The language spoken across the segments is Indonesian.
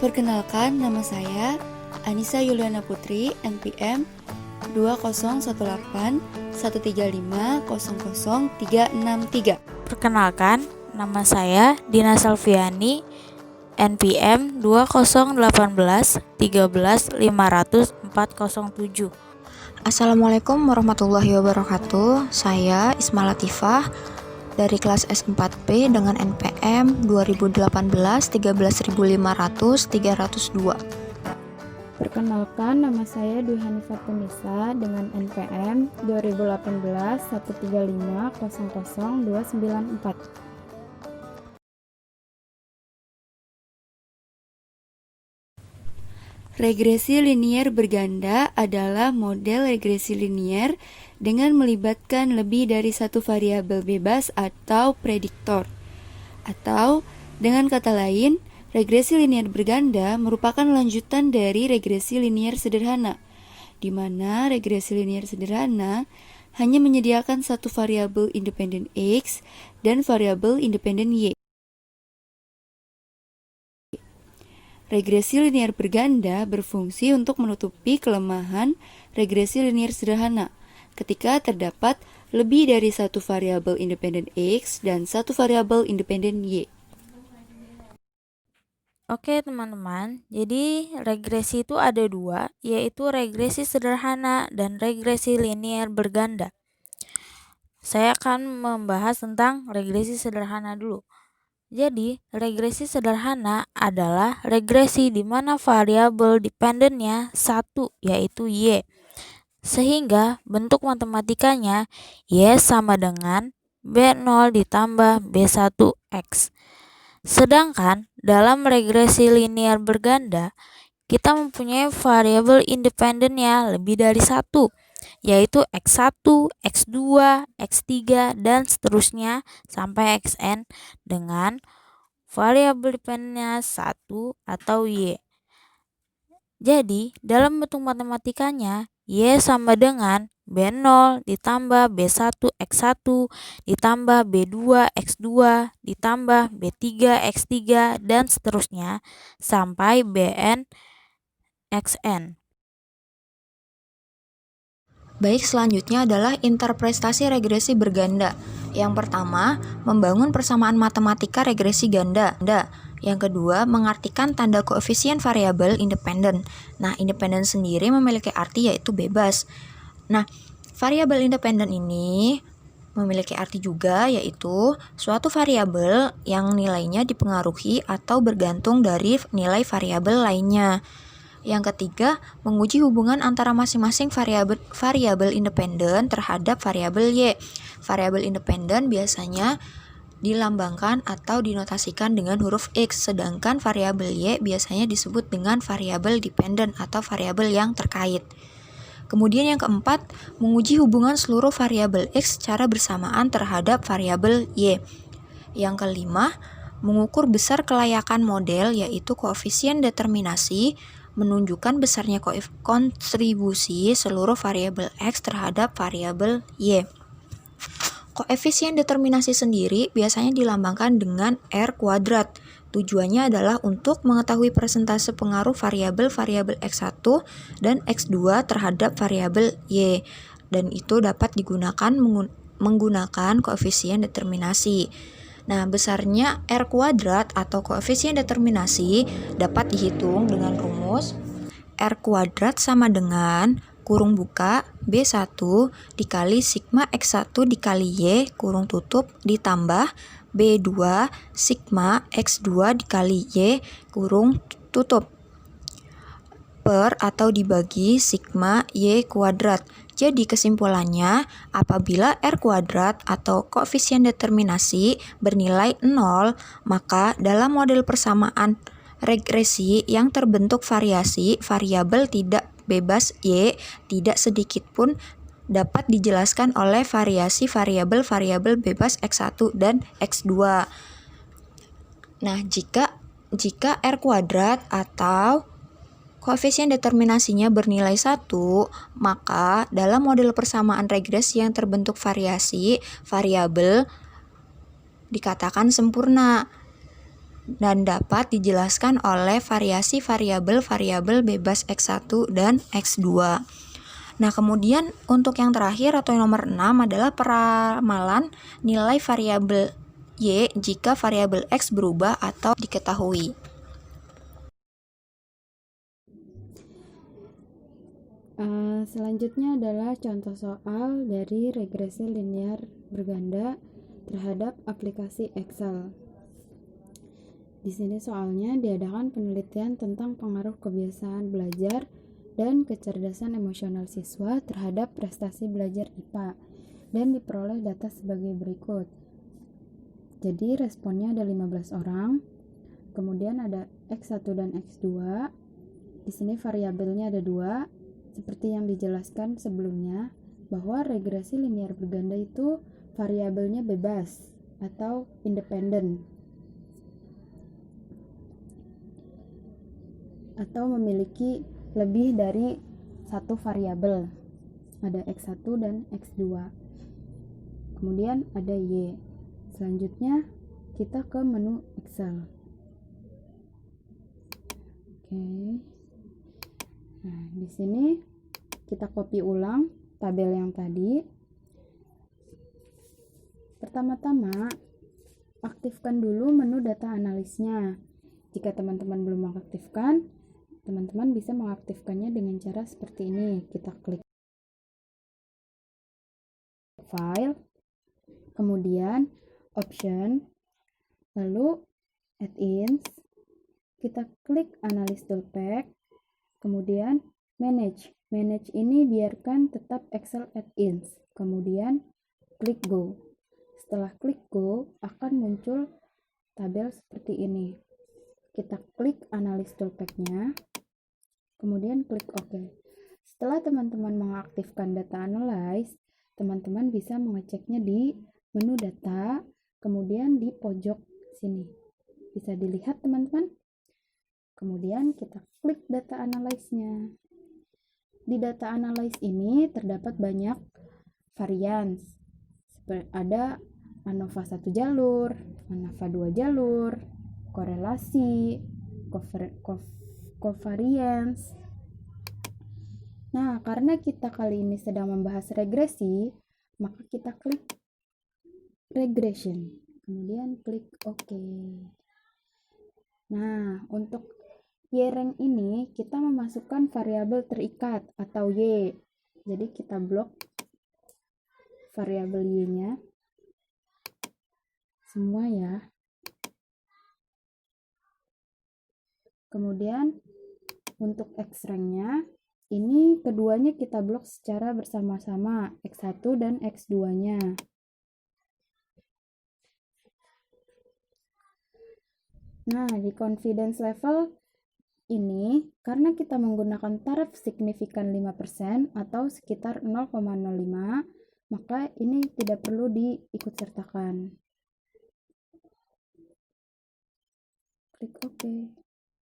Perkenalkan, nama saya Anissa Yuliana Putri, NPM 201813500363. Perkenalkan, nama saya Dina Salviani, NPM 201813150407. Assalamualaikum warahmatullahi wabarakatuh. Saya Isma Latifah dari kelas S4P dengan NPM 2018 13500 302. Perkenalkan, nama saya Dwi Hanifah Tunisa dengan NPM 2018 135000294. Regresi linier berganda adalah model regresi linier dengan melibatkan lebih dari satu variabel bebas atau prediktor. Atau, dengan kata lain, regresi linier berganda merupakan lanjutan dari regresi linier sederhana, di mana regresi linier sederhana hanya menyediakan satu variabel independen X dan variabel independen Y. Regresi linier berganda berfungsi untuk menutupi kelemahan regresi linier sederhana ketika terdapat lebih dari satu variabel independen X dan satu variabel independen Y. Oke teman-teman, jadi regresi itu ada dua, yaitu regresi sederhana dan regresi linier berganda. Saya akan membahas tentang regresi sederhana dulu. Jadi, regresi sederhana adalah regresi di mana variabel dependennya satu, yaitu Y. Sehingga bentuk matematikanya Y sama dengan B0 ditambah B1X. Sedangkan dalam regresi linier berganda, kita mempunyai variabel independennya lebih dari satu, yaitu X1, X2, X3, dan seterusnya sampai Xn dengan variabel dependennya 1 atau Y. Jadi, dalam bentuk matematikanya, Y sama dengan B0 ditambah B1 X1 ditambah B2 X2 ditambah B3 X3 dan seterusnya sampai Bn Xn. Baik, selanjutnya adalah interpretasi regresi berganda. Yang pertama, membangun persamaan matematika regresi ganda. Yang kedua, mengartikan tanda koefisien variabel independen. Nah, independen sendiri memiliki arti yaitu bebas. Nah, variabel independen ini memiliki arti juga yaitu suatu variabel yang nilainya dipengaruhi atau bergantung dari nilai variabel lainnya. Yang ketiga, menguji hubungan antara masing-masing variabel independen terhadap variabel Y. Variabel independen biasanya dilambangkan atau dinotasikan dengan huruf X, sedangkan variabel Y biasanya disebut dengan variabel dependen atau variabel yang terkait. Kemudian yang keempat, menguji hubungan seluruh variabel X secara bersamaan terhadap variabel Y. Yang kelima, mengukur besar kelayakan model yaitu koefisien determinasi, menunjukkan besarnya kontribusi seluruh variabel X terhadap variabel Y. Koefisien determinasi sendiri biasanya dilambangkan dengan R kuadrat. Tujuannya adalah untuk mengetahui persentase pengaruh variabel X1 dan X2 terhadap variabel Y, dan itu dapat digunakan menggunakan koefisien determinasi. Nah, besarnya R kuadrat atau koefisien determinasi dapat dihitung dengan rumus R kuadrat sama dengan kurung buka B1 dikali sigma X1 dikali Y kurung tutup ditambah B2 sigma X2 dikali Y kurung tutup per atau dibagi sigma Y kuadrat. Jadi kesimpulannya, apabila R kuadrat atau koefisien determinasi bernilai 0, maka dalam model persamaan regresi yang terbentuk variasi variabel tidak bebas Y tidak sedikit pun dapat dijelaskan oleh variasi variabel bebas X1 dan X2. Nah, jika R kuadrat atau koefisien determinasinya bernilai 1, maka dalam model persamaan regresi yang terbentuk variasi variabel dikatakan sempurna. dan dapat dijelaskan oleh variasi variabel-variabel bebas X1 dan X2. Nah, kemudian untuk yang terakhir atau yang nomor 6 adalah peramalan nilai variabel Y jika variabel X berubah atau diketahui. Selanjutnya adalah contoh soal dari regresi linear berganda terhadap aplikasi Excel. Di sini soalnya diadakan penelitian tentang pengaruh kebiasaan belajar dan kecerdasan emosional siswa terhadap prestasi belajar IPA dan diperoleh data sebagai berikut. Jadi responnya ada 15 orang. Kemudian ada X1 dan X2. Di sini variabelnya ada 2. Seperti yang dijelaskan sebelumnya, bahwa regresi linear berganda itu variabelnya bebas atau independen, atau memiliki lebih dari satu variabel. Ada X1 dan X2. Kemudian ada Y. Selanjutnya kita ke menu Excel. Oke. Nah, di sini kita copy ulang tabel yang tadi. Pertama-tama, aktifkan dulu menu data analisnya. Jika teman-teman belum mengaktifkan, teman-teman bisa mengaktifkannya dengan cara seperti ini. Kita klik File, kemudian Option, lalu Add-ins, kita klik Analyze Toolpath, kemudian Manage. Manage ini biarkan tetap Excel Add-ins. Kemudian klik Go. Setelah klik Go, akan muncul tabel seperti ini. Kita klik Analyze Toolpath-nya, kemudian klik OK. Setelah teman-teman mengaktifkan Data Analyze, teman-teman bisa mengeceknya di menu Data, kemudian di pojok sini. Bisa dilihat teman-teman. Kemudian kita klik data analyze-nya. Di data analyze ini terdapat banyak varians. Ada ANOVA 1 jalur, ANOVA 2 jalur, korelasi, covariance. Nah, karena kita kali ini sedang membahas regresi, maka kita klik regression. Kemudian klik OK. Nah, untuk Y-rank ini kita memasukkan variabel terikat atau Y. Jadi kita blok variabel Y-nya semua ya. Kemudian untuk X-rank-nya ini keduanya kita blok secara bersama-sama, X1 dan X2-nya. Nah, di confidence level ini, karena kita menggunakan taraf signifikan 5% atau sekitar 0,05, maka ini tidak perlu diikutsertakan. Klik OK.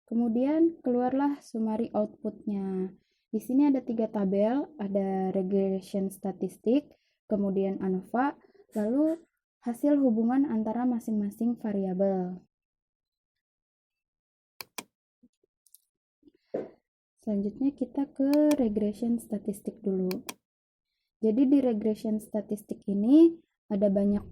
Kemudian keluarlah summary output-nya. Di sini ada 3 tabel, ada regression statistik, kemudian ANOVA, lalu hasil hubungan antara masing-masing variabel. Selanjutnya kita ke regression statistik dulu. Jadi di regression statistik ini ada banyak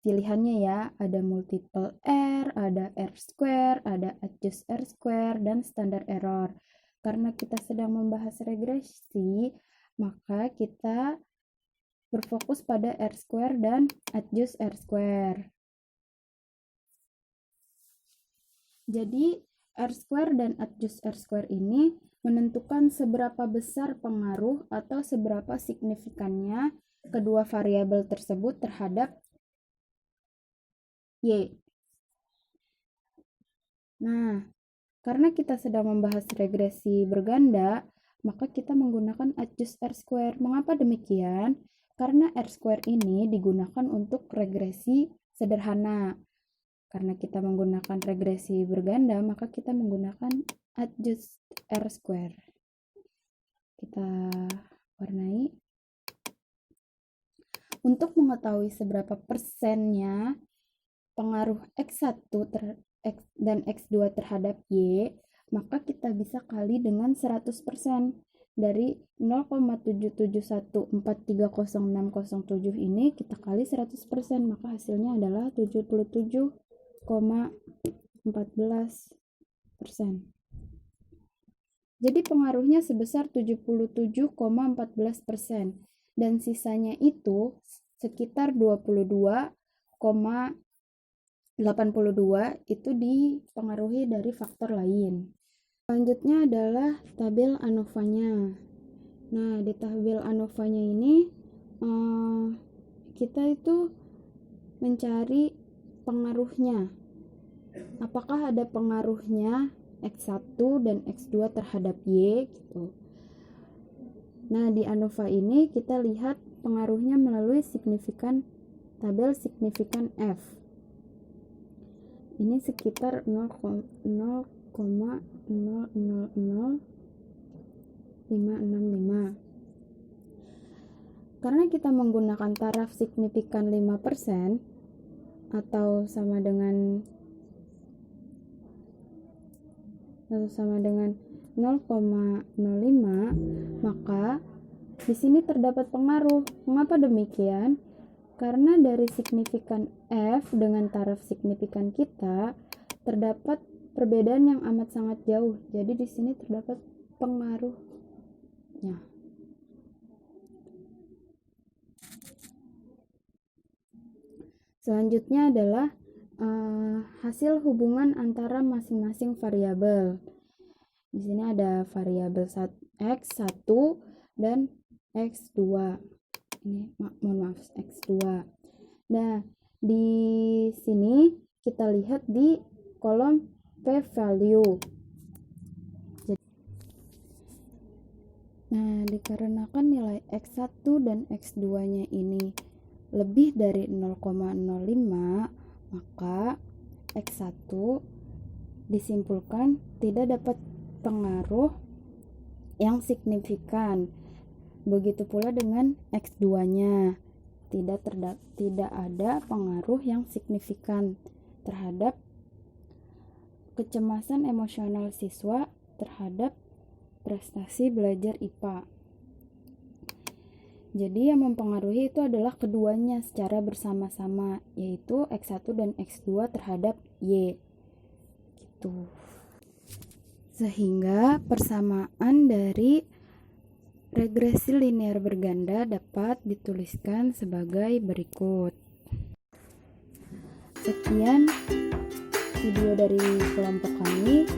pilihannya ya. Ada multiple R, ada R square, ada adjust R square, dan standard error. Karena kita sedang membahas regresi, maka kita berfokus pada R square dan adjust R square. Jadi R square dan adjust R square ini menentukan seberapa besar pengaruh atau seberapa signifikannya kedua variabel tersebut terhadap Y. Nah, karena kita sedang membahas regresi berganda, maka kita menggunakan adjust R square. Mengapa demikian? Karena R square ini digunakan untuk regresi sederhana. Karena kita menggunakan regresi berganda, maka kita menggunakan adjust R square. Kita warnai. Untuk mengetahui seberapa persennya pengaruh dan X2 terhadap Y, maka kita bisa kali dengan 100%. Dari 0,771430607 ini kita kali 100%, maka hasilnya adalah 77,14%. Jadi pengaruhnya sebesar 77,14%, dan sisanya itu sekitar 22,82 itu dipengaruhi dari faktor lain. Selanjutnya adalah tabel ANOVA-nya. Nah, di tabel ANOVA-nya ini kita itu mencari pengaruhnya. Apakah ada pengaruhnya X1 dan X2 terhadap Y gitu. Nah, di ANOVA ini kita lihat pengaruhnya melalui tabel signifikan F. Ini sekitar 0,000565. Karena kita menggunakan taraf signifikan 5% atau sama dengan 0,05, maka di sini terdapat pengaruh. Mengapa demikian? Karena dari signifikan F dengan taraf signifikan kita terdapat perbedaan yang amat sangat jauh. Jadi di sini terdapat pengaruhnya. Selanjutnya adalah hasil hubungan antara masing-masing variabel. Di sini ada variabel X1 dan X2. Ini X2. Nah, di sini kita lihat di kolom p-value. Nah, dikarenakan nilai X1 dan X2-nya ini lebih dari 0,05, maka X1 disimpulkan tidak dapat pengaruh yang signifikan. Begitu pula dengan X2-nya, tidak ada pengaruh yang signifikan terhadap kecemasan emosional siswa terhadap prestasi belajar IPA. Jadi yang mempengaruhi itu adalah keduanya secara bersama-sama, yaitu X1 dan X2 terhadap Y. Gitu. Sehingga persamaan dari regresi linear berganda dapat dituliskan sebagai berikut. Sekian video dari kelompok kami.